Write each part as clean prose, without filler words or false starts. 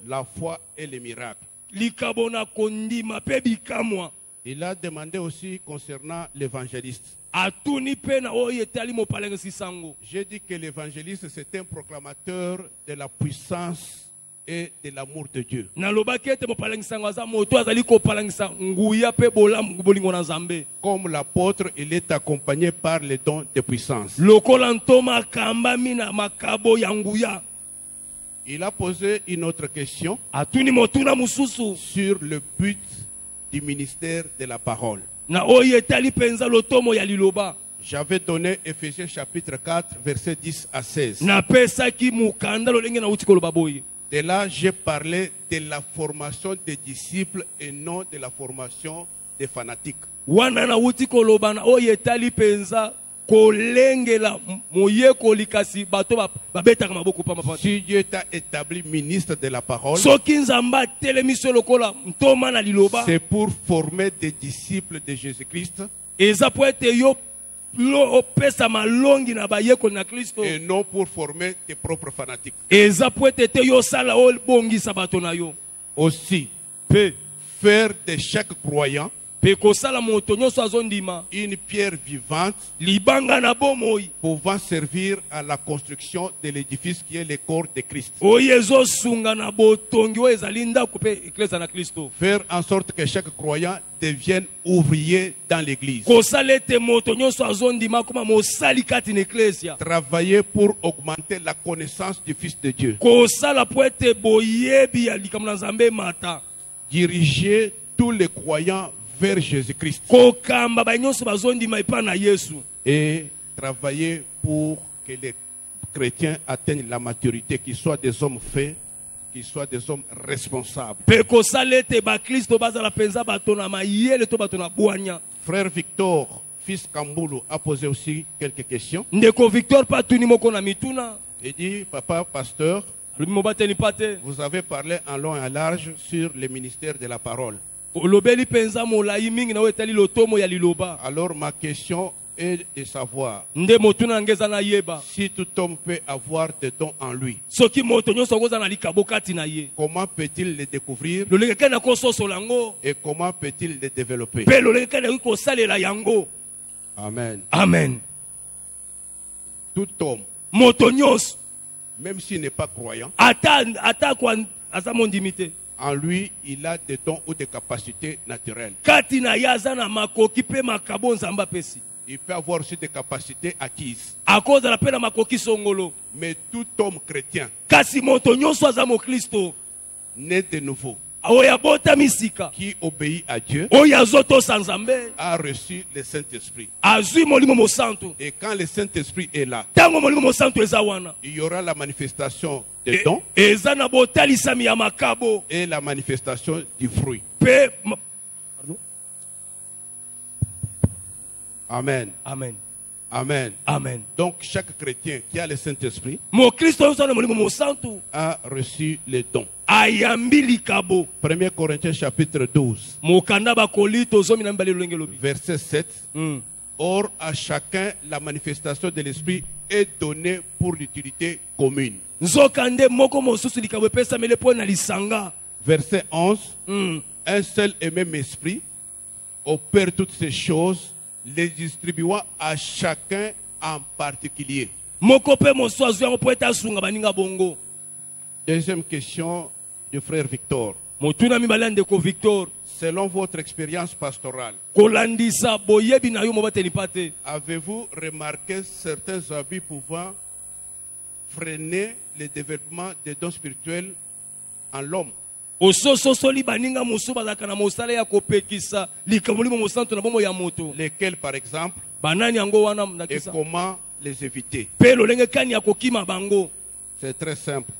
la foi et les miracles. likabona kondima pe bikamwa. Il a demandé aussi concernant l'évangéliste. Atuni pe na oyo etali mopalenga sisango. J'ai dit que l'évangéliste c'est un proclamateur de la puissance et de l'amour de Dieu. Comme l'apôtre, il est accompagné par les dons de puissance. Il a posé une autre question sur le but du ministère de la parole. J'avais donné Éphésiens chapitre 4, versets 10 à 16. Et là, j'ai parlé de la formation des disciples et non de la formation des fanatiques. Si Dieu t'a établi ministre de la parole, c'est pour former des disciples de Jésus-Christ. Et non pour former tes propres fanatiques. Aussi, faire de chaque croyant une pierre vivante pouvant servir à la construction de l'édifice qui est le corps de Christ. Faire en sorte que chaque croyant devienne ouvrier dans l'église. Travailler pour augmenter la connaissance du Fils de Dieu. Diriger tous les croyants vers Jésus-Christ. Et travailler pour que les chrétiens atteignent la maturité, qu'ils soient des hommes faits, qu'ils soient des hommes responsables. Frère Victor, fils Kamboulou, a posé aussi quelques questions. Il dit, papa, pasteur, vous avez parlé en long et en large sur le ministère de la parole. Alors ma question est de savoir si tout homme peut avoir des dons en lui. Comment peut-il les découvrir et comment peut-il les développer? Amen. Amen. Tout homme, même s'il n'est pas croyant, en lui, il a des dons ou des capacités naturelles. Il peut avoir aussi des capacités acquises. Mais tout homme chrétien, né de nouveau, qui obéit à Dieu, a reçu le Saint-Esprit. Et quand le Saint-Esprit est là, il y aura la manifestation des dons et la manifestation du fruit. Amen. Amen. Amen. Amen. Donc chaque chrétien qui a le Saint-Esprit a reçu les dons. 1 Corinthiens chapitre 12, verset 7. Or à chacun la manifestation de l'Esprit est donnée pour l'utilité commune. Verset 11. Un seul et même esprit opère toutes ces choses, les distribuant à chacun en particulier. Deuxième question du frère Victor. Selon votre expérience pastorale, avez-vous remarqué certains abus pouvant freiner le développement des dons spirituels en l'homme? Lesquels par exemple? Et comment les éviter? C'est très simple.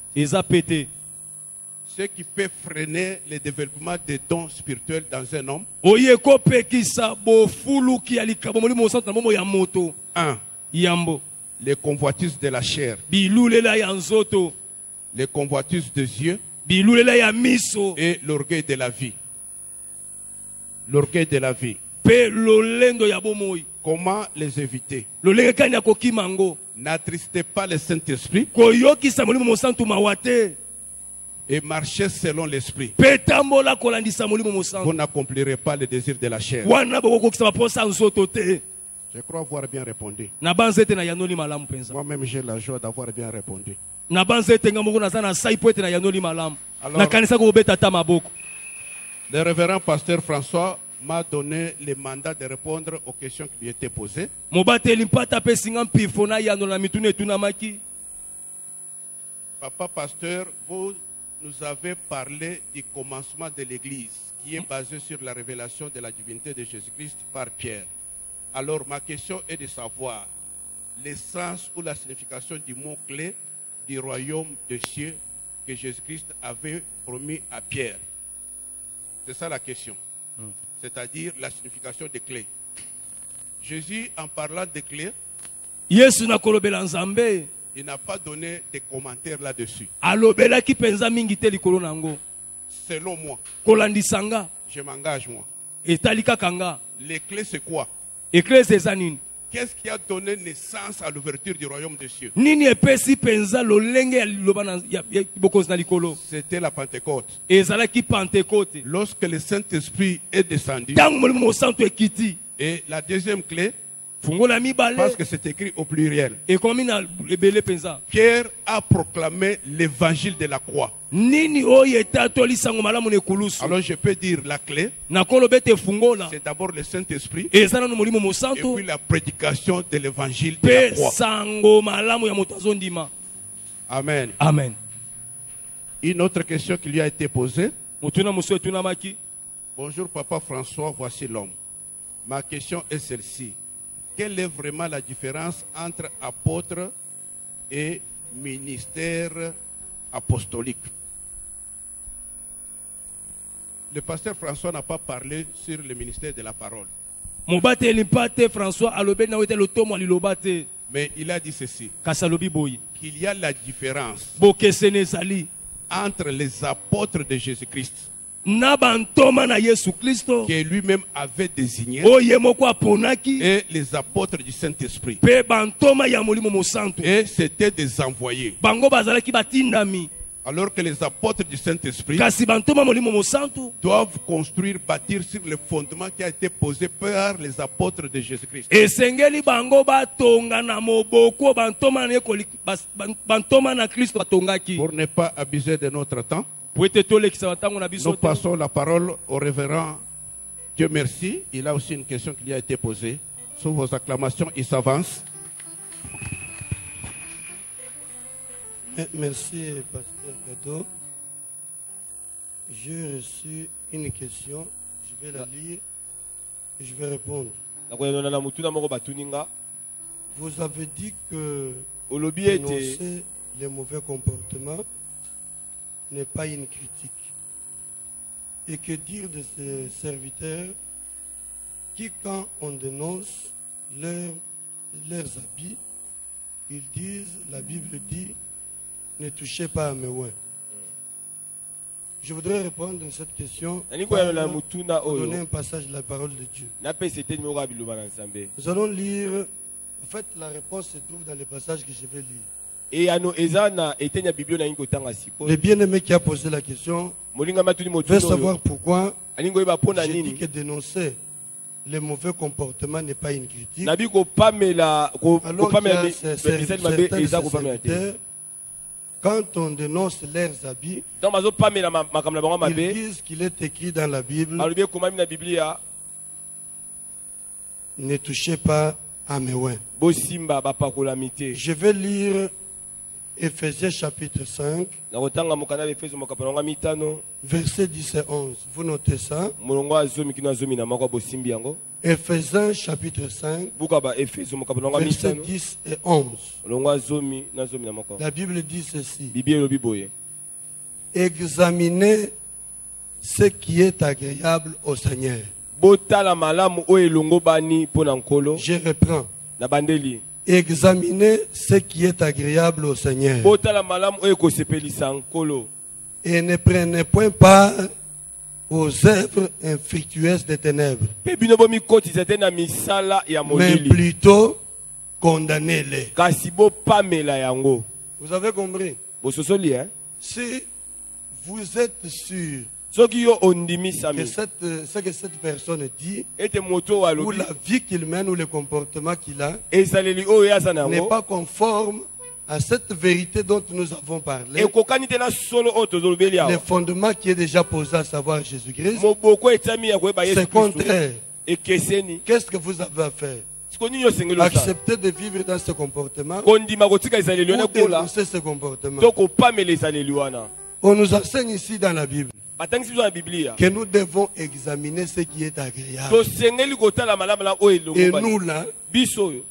Ce qui peut freiner le développement des dons spirituels dans un homme. 1. Les convoitises de la chair. Les convoitises des yeux. Et l'orgueil de la vie. L'orgueil de la vie. Comment les éviter? N'attristez pas le Saint-Esprit et marchez selon l'esprit, vous n'accomplirez pas les désirs de la chair. Je crois avoir bien répondu. Moi-même, j'ai la joie d'avoir bien répondu. Alors, le révérend pasteur François m'a donné le mandat de répondre aux questions qui lui étaient posées. Papa pasteur, vous nous avez parlé du commencement de l'Église, qui est basé sur la révélation de la divinité de Jésus-Christ par Pierre. Alors, ma question est de savoir l'essence ou la signification du mot-clé du royaume des cieux que Jésus-Christ avait promis à Pierre. C'est ça la question. C'est-à-dire la signification des clés. Jésus, en parlant des clés, il n'a pas donné de commentaires là-dessus. Selon moi, je m'engage moi. Les clés, c'est quoi? Qu'est-ce qui a donné naissance à l'ouverture du royaume des cieux? C'était la Pentecôte. Lorsque le Saint-Esprit est descendu. Et la deuxième clé, parce que c'est écrit au pluriel, Pierre a proclamé l'évangile de la croix. Alors je peux dire la clé, c'est d'abord le Saint-Esprit et puis la prédication de l'évangile de la croix. Amen. Amen. Une autre question qui lui a été posée. Bonjour Papa François, voici l'homme. Ma question est celle-ci. Quelle est vraiment la différence entre apôtre et ministère apostolique? Le pasteur François n'a pas parlé sur le ministère de la parole. Mais il a dit ceci, qu'il y a la différence entre les apôtres de Jésus-Christ, que lui-même avait désigné, et les apôtres du Saint-Esprit. Et c'était des envoyés. Alors que les apôtres du Saint-Esprit doivent construire, bâtir sur le fondement qui a été posé par les apôtres de Jésus-Christ. Pour ne pas abuser de notre temps, nous passons la parole au révérend. Dieu merci. Il a aussi une question qui lui a été posée. Sous vos acclamations, il s'avance. Merci, pasteur Gado. J'ai reçu une question. Je vais la lire et je vais répondre. Vous avez dit que dénoncer les mauvais comportements n'est pas une critique. Et que dire de ces serviteurs qui, quand on dénonce leurs habits, ils disent, la Bible dit, ne touchez pas à mes oins. Je voudrais répondre à cette question par donner un passage de la parole de Dieu. Nous allons lire, en fait la réponse se trouve dans le passage que je vais lire. Le bien-aimé qui a posé la question veut savoir pourquoi j'ai dit que dénoncer les mauvais comportements n'est pas une critique. Alors qu'il y a certains serviteurs, quand on dénonce leurs habits, ils disent qu'il est écrit dans la Bible, ne touchez pas à mes oins. Je vais lire Ephésiens chapitre 5, verset 10 et 11. Vous notez ça? Ephésiens chapitre 5, verset 10 et 11. La Bible dit ceci. Examinez ce qui est agréable au Seigneur. Je reprends. Examinez ce qui est agréable au Seigneur. Et ne prenez point part aux œuvres infructueuses des ténèbres, mais plutôt condamnez-les. Vous avez compris? Si vous êtes sûr que ce que cette personne dit, ou la vie qu'il mène, ou le comportement qu'il a, n'est pas conforme à cette vérité dont nous avons parlé, le fondement qui est déjà posé, à savoir Jésus-Christ, c'est contraire. Qu'est-ce que vous avez à faire? Accepter de vivre dans ce comportement ou dénoncer ce comportement. On nous enseigne ici dans la Bible que nous devons examiner ce qui est agréable. Et nous là,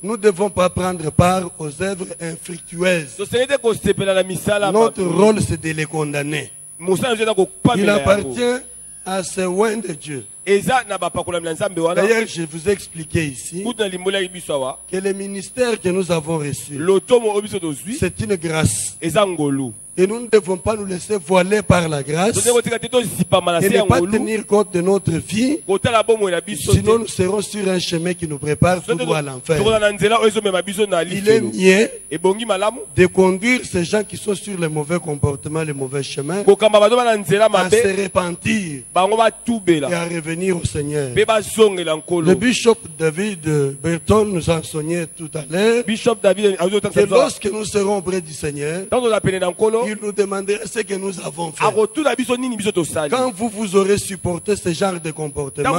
nous ne devons pas prendre part aux œuvres infructueuses. Notre rôle, c'est de les condamner. Il appartient à ce oint de Dieu. D'ailleurs, je vous ai expliqué ici que le ministère que nous avons reçu, c'est une grâce. Et nous ne devons pas nous laisser voiler par la grâce et ne pas tenir compte de notre vie, sinon nous serons sur un chemin qui nous prépare toujours à l'enfer. Il est mieux de conduire ces gens qui sont sur le mauvais comportement, le mauvais chemin, à se repentir et à revenir au Seigneur. Le bishop David Berton nous a enseigné tout à l'heure que lorsque nous serons auprès du Seigneur, il nous demandera ce que nous avons fait. Quand vous aurez supporté ce genre de comportement,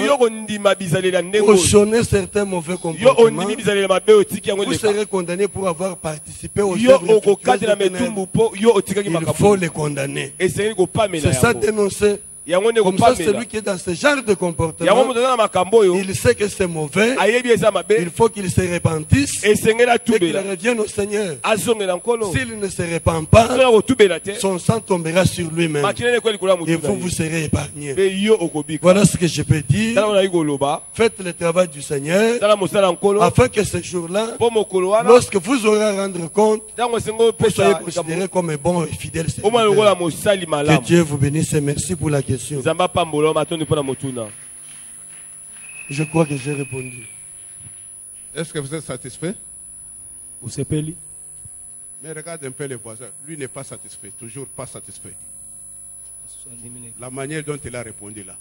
cautionné certains mauvais comportements, vous serez condamné pour avoir participé aux œuvres infructueuses. Il faut les condamner. C'est ça dénoncer. Comme ça, celui qui est dans ce genre de comportement, il sait que c'est mauvais, il faut qu'il se repentisse et qu'il revienne au Seigneur. S'il ne se repent pas, son sang tombera sur lui-même et vous serez épargnés. Voilà ce que je peux dire. Faites le travail du Seigneur afin que ce jour-là, lorsque vous aurez à rendre compte, vous soyez considéré comme un bon et fidèle serviteur. Que Dieu vous bénisse et merci pour la question. Je crois que j'ai répondu. Est-ce que vous êtes satisfait? Mais regarde un peu les voisins. Lui n'est pas satisfait, toujours pas satisfait. La manière dont il a répondu là,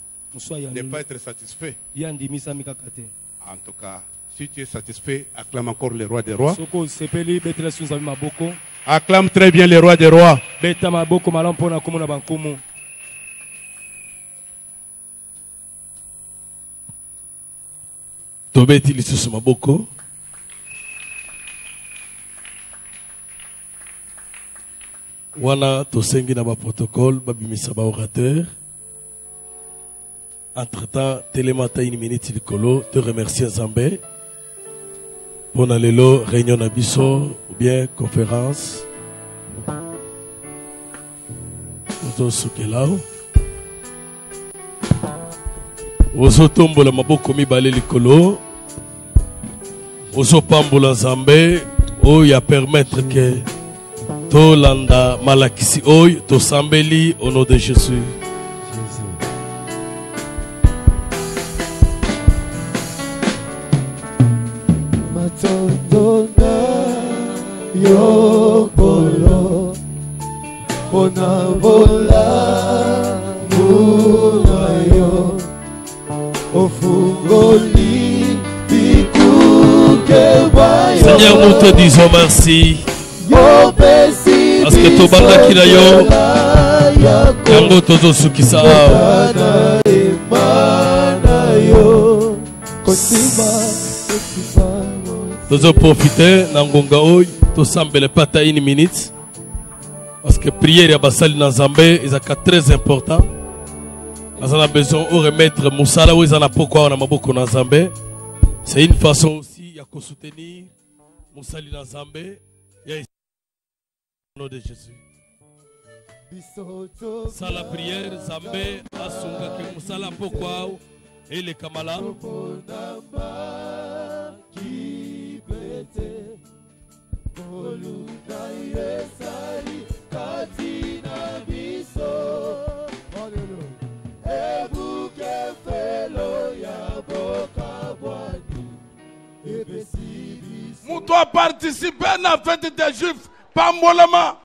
n'est pas être satisfait. En tout cas, si tu es satisfait, acclame encore le roi des rois. Acclame très bien le roi des rois. Tobeti lisusu maboko. Wana tosengi na ba protocole babimisa ba orateur. Entre-temps, télémata une minute likolo te remercier Nzambe. Pona lelo réunion na biso ou bien conférence. Ozo sukelao. Ozo tombola maboko mibale likolo. Ozo pambola Nzambe o ya permettre que to landa malakisi oy to sambeli au nom de Jésus. Matondona yokolo onabola munayo ofungoli bikuke bayo. Seigneur, nous te disons merci. Parce que to banga kila yo yango tozo sukisa tozo profiter na ngonga oy to sambele pata une minute parce que prière ya basali na Nzambe ezaka très important. On a besoin de remettre musala ou ezana pokwa na maboko na Nzambe. C'est une façon aussi ya ko soutenir musali na Nzambe ya au nom de Jésus. Sala prière, Zambé, Asunga, que Musala Pokwao, et les Kamala. Moutoua participer à la fête des Juifs, pas mollement.